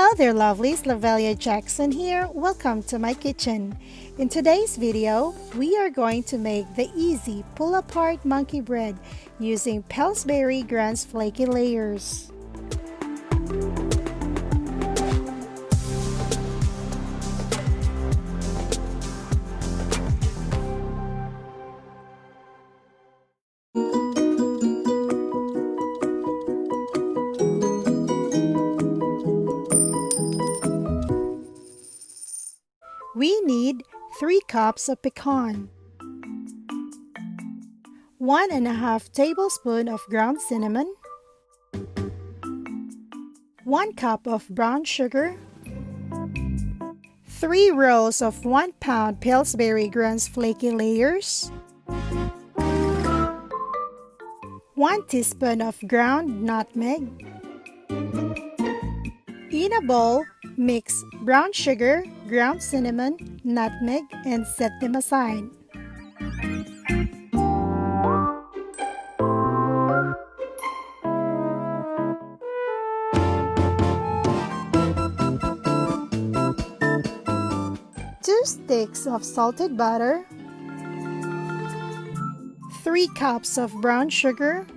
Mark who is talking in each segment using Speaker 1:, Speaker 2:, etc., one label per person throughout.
Speaker 1: Hello there lovelies, Lovelia Jackson here. Welcome to my kitchen. In today's video, we are going to make the easy pull-apart monkey bread using Pillsbury Grand's Flaky layers. We need 3 cups of pecan, 1½ tablespoon of ground cinnamon, 1 cup of brown sugar, 3 rolls of 1 pound Pillsbury Grand's Flaky layers, 1 teaspoon of ground nutmeg. In a bowl, mix brown sugar, ground cinnamon, nutmeg, and set them aside. Two sticks of salted butter, 3 cups of brown sugar,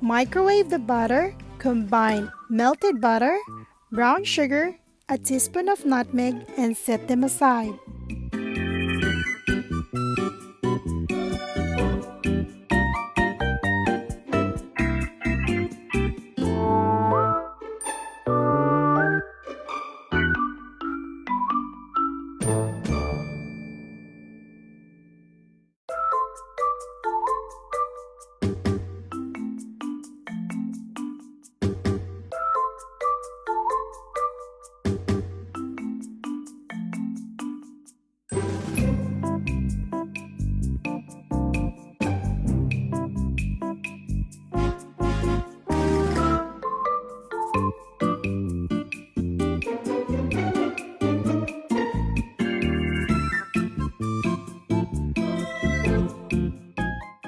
Speaker 1: microwave the butter, combine melted butter, brown sugar, a teaspoon of nutmeg, and set them aside.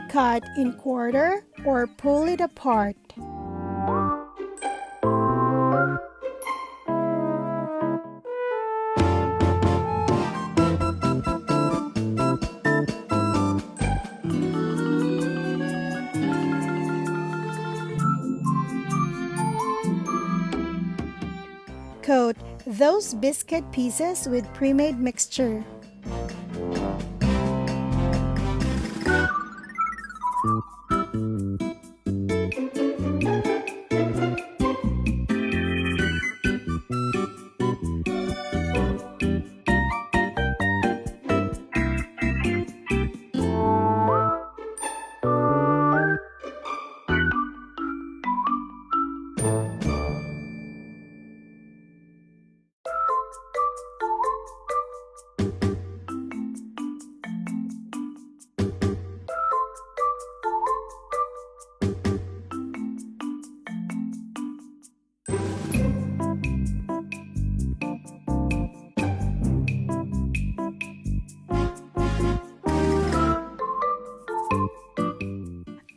Speaker 1: Cut in quarter or pull it apart. Coat those biscuit pieces with pre-made mixture.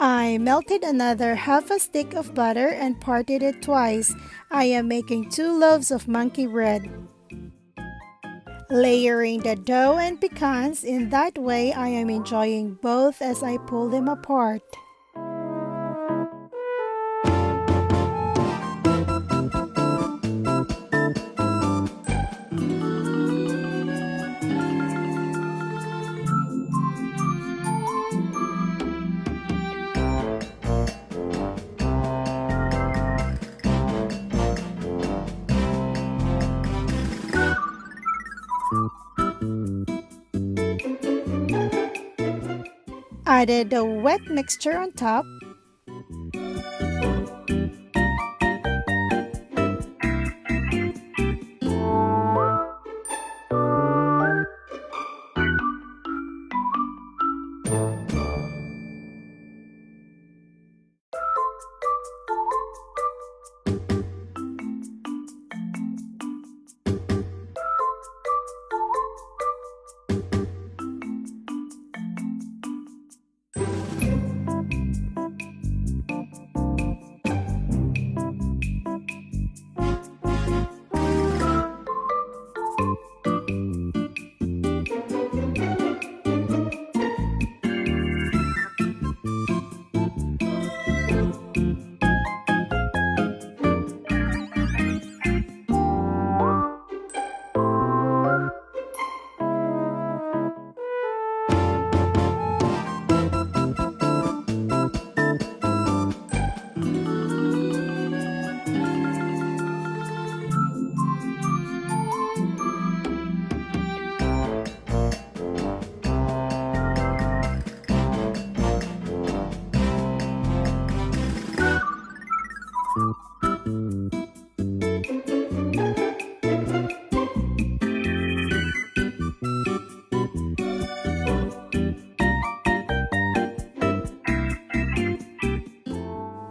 Speaker 1: I melted another half a stick of butter and parted it twice. I am making 2 loaves of monkey bread. Layering the dough and pecans, in that way I am enjoying both as I pull them apart. Added the wet mixture on top.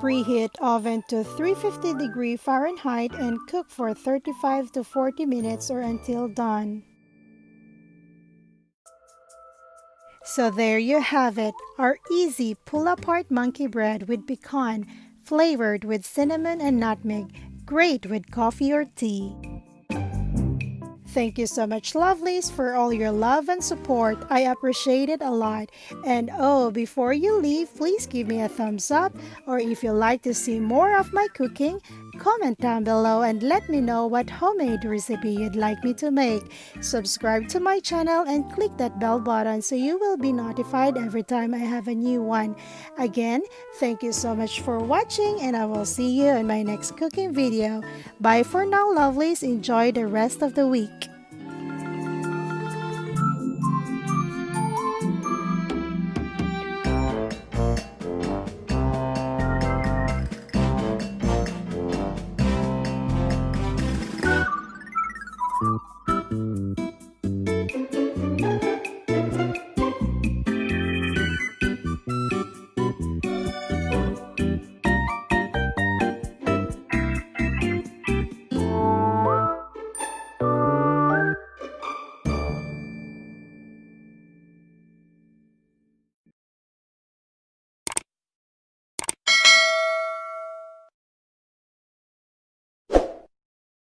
Speaker 1: Preheat oven to 350 Fahrenheit and cook for 35 to 40 minutes or until done. So there you have it, our easy pull-apart monkey bread with pecan, flavored with cinnamon and nutmeg, great with coffee or tea. Thank you so much, Lovelies, for all your love and support. I appreciate it a lot. And oh, before you leave, please give me a thumbs up, or if you'd like to see more of my cooking, comment down below and let me know what homemade recipe you'd like me to make. Subscribe to my channel and click that bell button so you will be notified every time I have a new one. Again, thank you so much for watching, and I will see you in my next cooking video. Bye for now, Lovelies. Enjoy the rest of the week.